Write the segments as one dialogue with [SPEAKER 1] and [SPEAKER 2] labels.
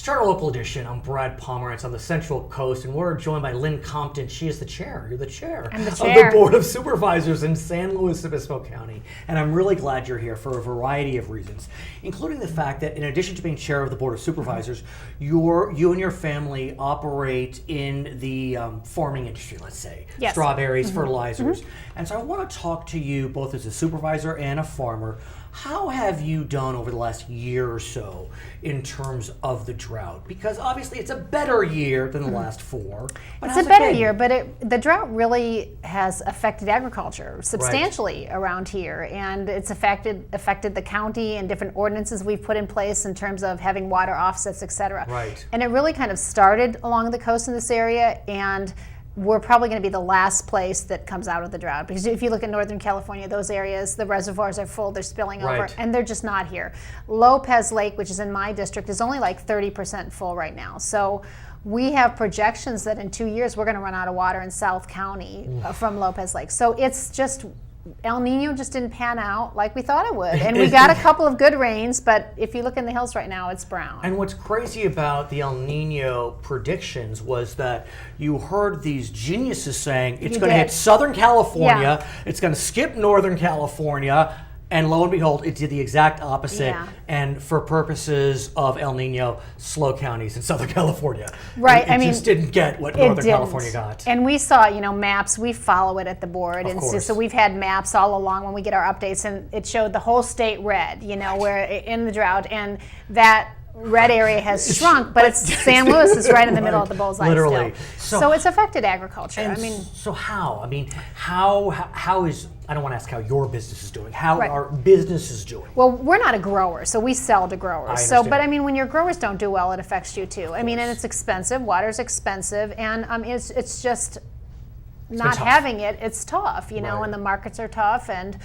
[SPEAKER 1] Charter Local Edition. I'm Brad Pomerance on the Central Coast, and we're joined by Lynn Compton. She is the chair. You're the chair.
[SPEAKER 2] I'm the
[SPEAKER 1] of
[SPEAKER 2] chair.
[SPEAKER 1] the Board of Supervisors in San Luis Obispo County. And I'm really glad you're here for a variety of reasons, including the fact that in addition to being chair of the Board of Supervisors, you and your family operate in the farming industry, let's say.
[SPEAKER 2] Yes.
[SPEAKER 1] Strawberries, fertilizers. And so I want to talk to you both as a supervisor and a farmer. How have you done over the last year or so in terms of the drought? Because obviously it's a better year than the last four.
[SPEAKER 2] It's a better year, but the drought really has affected agriculture substantially around here, and it's affected the county and different ordinances we've put in place in terms of having water offsets, et cetera.
[SPEAKER 1] Right.
[SPEAKER 2] And it really kind of started along the coast in this area, and we're probably going to be the last place that comes out of the drought, because if you look at Northern California, those areas, the reservoirs are full, they're spilling over, and they're just not here. Lopez Lake, which is in my district, is only like 30% full right now. So we have projections that in 2 years we're going to run out of water in South County from Lopez Lake. So it's just, El Nino just didn't pan out like we thought it would. And we got a couple of good rains, but if you look in the hills right now, it's brown.
[SPEAKER 1] And what's crazy about the El Nino predictions was that you heard these geniuses saying it's going to hit Southern California, it's going to skip Northern California, and lo and behold, it did the exact opposite. And for purposes of El Nino, slow counties in Southern California.
[SPEAKER 2] Right.
[SPEAKER 1] It just didn't get what Northern California got.
[SPEAKER 2] And we saw, maps. We follow it at the board, and so we've had maps all along when we get our updates, and it showed the whole state red. Where in the drought, and that red area has shrunk, but it's San Luis is right in the middle of the bullseye.
[SPEAKER 1] Literally.
[SPEAKER 2] Still. So it's affected agriculture.
[SPEAKER 1] So how? How is, I don't want to ask how your business is doing. How are businesses doing?
[SPEAKER 2] Well, we're not a grower, so we sell to growers.
[SPEAKER 1] I
[SPEAKER 2] But when your growers don't do well, it affects you too. And it's expensive. Water's expensive, and it's just not having it. It's tough, and the markets are tough, and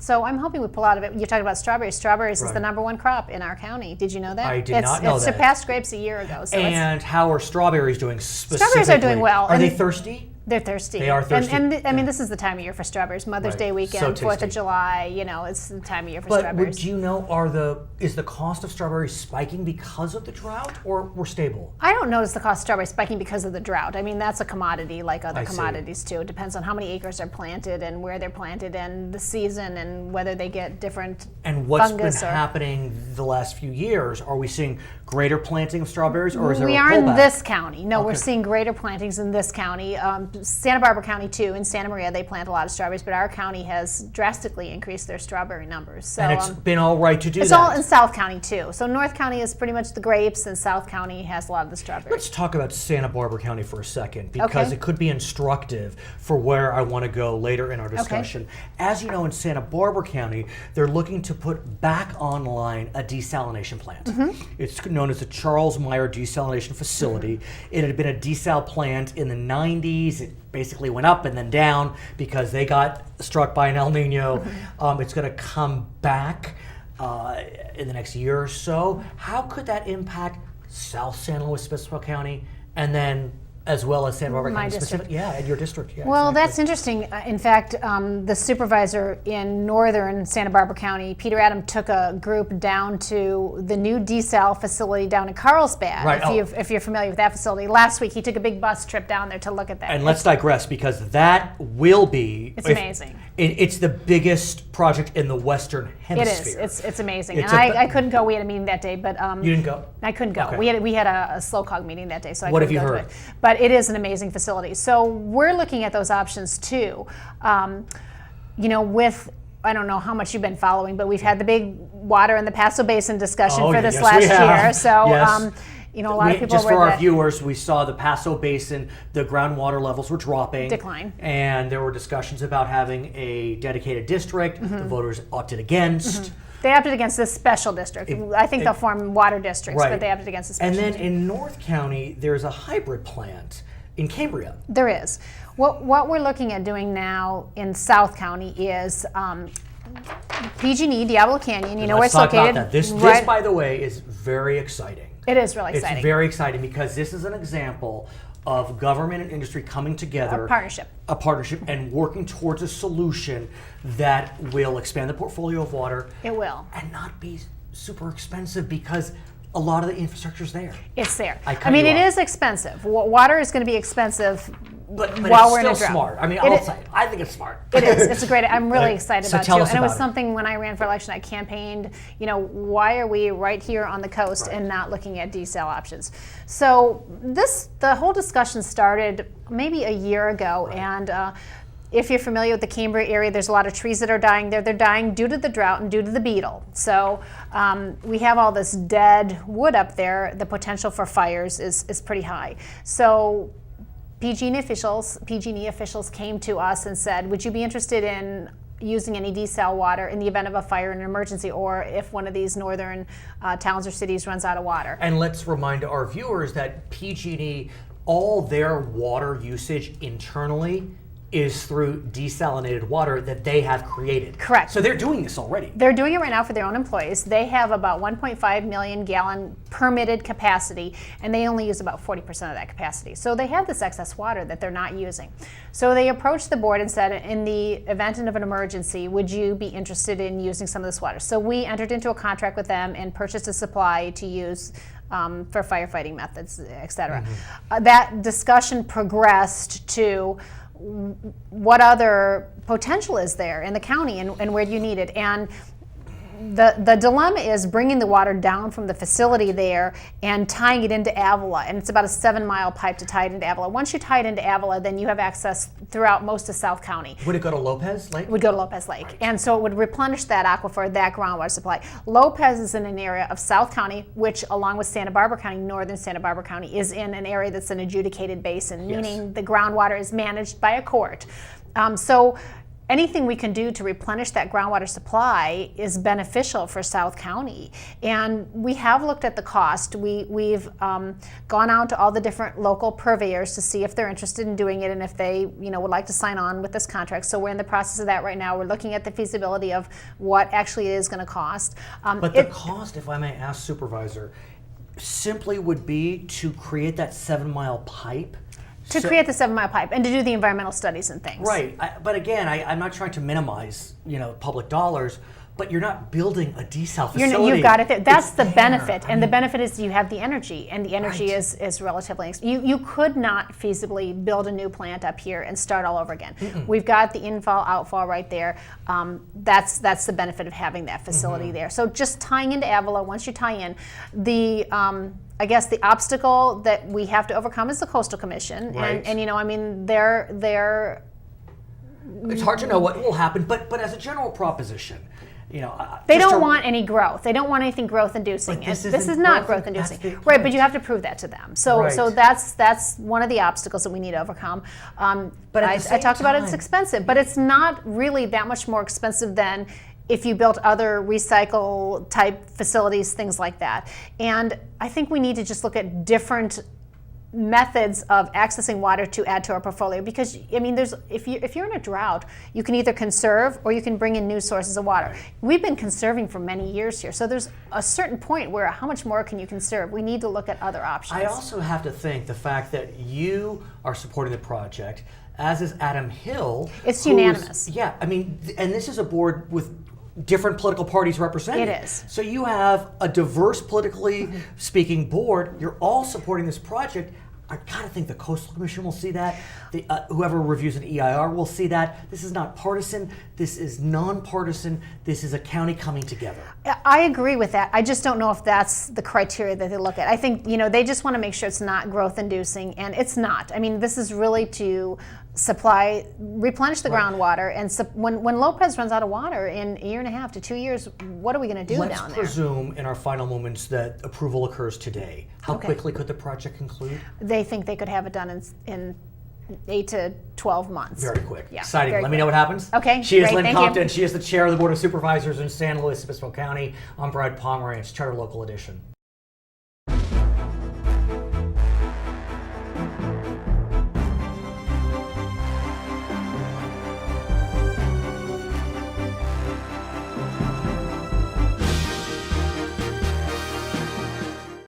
[SPEAKER 2] so I'm hoping we pull out of it. You're talking about strawberries. Strawberries is the #1 crop in our county. Did you know that?
[SPEAKER 1] I did not know that.
[SPEAKER 2] It surpassed grapes a year ago. So
[SPEAKER 1] and how are strawberries doing specifically?
[SPEAKER 2] Strawberries are doing well.
[SPEAKER 1] Are they thirsty?
[SPEAKER 2] They're thirsty.
[SPEAKER 1] They are thirsty.
[SPEAKER 2] And this is the time of year for strawberries. Mother's Day weekend, 4th of July, it's the time of year for strawberries.
[SPEAKER 1] But do you know, is the cost of strawberries spiking because of the drought, or we're stable?
[SPEAKER 2] I don't notice the cost of strawberries spiking because of the drought. That's a commodity like other commodities too. It depends on how many acres are planted and where they're planted and the season and whether they get different
[SPEAKER 1] And what's been happening the last few years? Are we seeing greater planting of strawberries, or is there a pullback?
[SPEAKER 2] We are in this county. No, we're seeing greater plantings in this county. Santa Barbara County too. In Santa Maria, they plant a lot of strawberries, but our county has drastically increased their strawberry numbers. So,
[SPEAKER 1] and it's been all right to do that.
[SPEAKER 2] It's all in South County too. So North County is pretty much the grapes, and South County has a lot of the strawberries.
[SPEAKER 1] Let's talk about Santa Barbara County for a second, because it could be instructive for where I want to go later in our discussion. As you know, in Santa Barbara County, they're looking to put back online a desalination plant. It's known as the Charles Meyer Desalination Facility. It had been a desal plant in the 90s. It basically went up and then down because they got struck by an El Nino. It's going to come back in the next year or so. How could that impact South San Luis Obispo County, and then as well as Santa Barbara County specifically? Yeah, and your district. Yeah,
[SPEAKER 2] well, that's interesting. In fact, the supervisor in northern Santa Barbara County, Peter Adam, took a group down to the new desal facility down in Carlsbad. If you're familiar with that facility. Last week, he took a big bus trip down there to look at that.
[SPEAKER 1] And let's digress, because that will be...
[SPEAKER 2] It's amazing.
[SPEAKER 1] It's the biggest project in the Western Hemisphere.
[SPEAKER 2] It is. It's amazing. And I couldn't go. We had a meeting that day, but...
[SPEAKER 1] you didn't go?
[SPEAKER 2] I couldn't go.
[SPEAKER 1] Okay.
[SPEAKER 2] We had a slow cog meeting that day, so I
[SPEAKER 1] couldn't
[SPEAKER 2] go
[SPEAKER 1] to
[SPEAKER 2] it. But it is an amazing facility. So we're looking at those options too. With, I don't know how much you've been following, but we've had the big water in the Paso Basin discussion for this last year. So, a lot of people
[SPEAKER 1] just for our viewers, we saw the Paso Basin, the groundwater levels were dropping.
[SPEAKER 2] Decline.
[SPEAKER 1] And there were discussions about having a dedicated district. The voters opted against.
[SPEAKER 2] They opted against this special district. I think they'll form water districts, but they opted against the special district.
[SPEAKER 1] And then in North County, there's a hybrid plant in Cambria.
[SPEAKER 2] There is. What we're looking at doing now in South County is PG&E, Diablo Canyon. You know where it's located.
[SPEAKER 1] About that. This, by the way, is very exciting.
[SPEAKER 2] It is really exciting.
[SPEAKER 1] It's very exciting because this is an example of government and industry coming together. A partnership and working towards a solution that will expand the portfolio of water.
[SPEAKER 2] It will.
[SPEAKER 1] And not be super expensive, because a lot of the infrastructure's there.
[SPEAKER 2] It's there.
[SPEAKER 1] I
[SPEAKER 2] mean, it is expensive. Water is going to be expensive
[SPEAKER 1] but
[SPEAKER 2] while
[SPEAKER 1] it's
[SPEAKER 2] we're in a
[SPEAKER 1] still
[SPEAKER 2] drought.
[SPEAKER 1] smart. I mean, I'll say, I think it's smart.
[SPEAKER 2] It is. It's a great. I'm really excited
[SPEAKER 1] So
[SPEAKER 2] about it
[SPEAKER 1] tell
[SPEAKER 2] too.
[SPEAKER 1] us
[SPEAKER 2] And it was
[SPEAKER 1] about it.
[SPEAKER 2] something when I ran for election, I campaigned. Why are we right here on the coast and not looking at desal options? So the whole discussion started maybe a year ago, and if you're familiar with the Cambria area, there's a lot of trees that are dying there. They're dying due to the drought and due to the beetle. So we have all this dead wood up there. The potential for fires is pretty high. So PG&E officials came to us and said, would you be interested in using any desal water in the event of a fire and an emergency, or if one of these northern towns or cities runs out of water?
[SPEAKER 1] And let's remind our viewers that PG&E, all their water usage internally is through desalinated water that they have created.
[SPEAKER 2] Correct.
[SPEAKER 1] So they're doing this already.
[SPEAKER 2] They're doing it right now for their own employees. They have about 1.5 million gallon permitted capacity, and they only use about 40% of that capacity. So they have this excess water that they're not using. So they approached the board and said, in the event of an emergency, would you be interested in using some of this water? So we entered into a contract with them and purchased a supply to use for firefighting methods, et cetera. That discussion progressed to what other potential is there in the county, and where do you need it? And the dilemma is bringing the water down from the facility there and tying it into Avila, and it's about a 7-mile pipe to tie it into Avila. Once you tie it into Avila, then you have access throughout most of South County.
[SPEAKER 1] Would it go to Lopez Lake?
[SPEAKER 2] It would go to Lopez Lake. Right. And so it would replenish that aquifer, that groundwater supply. Lopez is in an area of South County, which along with Santa Barbara County, northern Santa Barbara County, is in an area that's an adjudicated basin, meaning the groundwater is managed by a court. So anything we can do to replenish that groundwater supply is beneficial for South County. And we have looked at the cost. We've gone out to all the different local purveyors to see if they're interested in doing it and if they would like to sign on with this contract. So we're in the process of that right now. We're looking at the feasibility of what actually it is going to cost.
[SPEAKER 1] But the cost, if I may ask, Supervisor, simply would be to create that 7-mile pipe?
[SPEAKER 2] To create the 7-mile pipe and to do the environmental studies and things.
[SPEAKER 1] Right, but again, I'm not trying to minimize, public dollars, but you're not building a desal facility.
[SPEAKER 2] You've got it there. That's the benefit, and the benefit is you have the energy, and the energy is relatively. You could not feasibly build a new plant up here and start all over again. We've got the infall outfall right there. That's the benefit of having that facility there. So just tying into Avila, once you tie in, I guess the obstacle that we have to overcome is the Coastal Commission,
[SPEAKER 1] right.
[SPEAKER 2] and they're.
[SPEAKER 1] It's hard to know what will happen, but as a general proposition,
[SPEAKER 2] they don't want any growth. They don't want anything growth-inducing. This is not growth-inducing, right? But you have to prove that to them. So that's one of the obstacles that we need to overcome. But I talked about it's expensive, but it's not really that much more expensive than if you built other recycle type facilities, things like that. And I think we need to just look at different methods of accessing water to add to our portfolio, because if you're in a drought, you can either conserve or you can bring in new sources of water. We've been conserving for many years here, so there's a certain point where how much more can you conserve? We need to look at other options.
[SPEAKER 1] I also have to think the fact that you are supporting the project, as is Adam Hill.
[SPEAKER 2] It's unanimous.
[SPEAKER 1] Yeah, and this is a board with different political parties represented.
[SPEAKER 2] It is.
[SPEAKER 1] So you have a diverse, politically speaking board. You're all supporting this project. I gotta think the Coastal Commission will see that. Whoever reviews an EIR will see that. This is not partisan. This is nonpartisan. This is a county coming together.
[SPEAKER 2] I agree with that. I just don't know if that's the criteria that they look at. I think they just want to make sure it's not growth-inducing, and it's not. This is really to replenish the groundwater, and when Lopez runs out of water in a year and a half to 2 years, what are we going to do down there?
[SPEAKER 1] Let's presume in our final moments that approval occurs today. How quickly could the project conclude?
[SPEAKER 2] They think they could have it done in 8 to 12 months.
[SPEAKER 1] Very quick.
[SPEAKER 2] Yeah,
[SPEAKER 1] exciting. Let me know what happens.
[SPEAKER 2] Okay.
[SPEAKER 1] She is
[SPEAKER 2] great,
[SPEAKER 1] Lynn Compton. She is the chair of the Board of Supervisors in San Luis Obispo County. I'm Brad Pomerance, Charter Local Edition.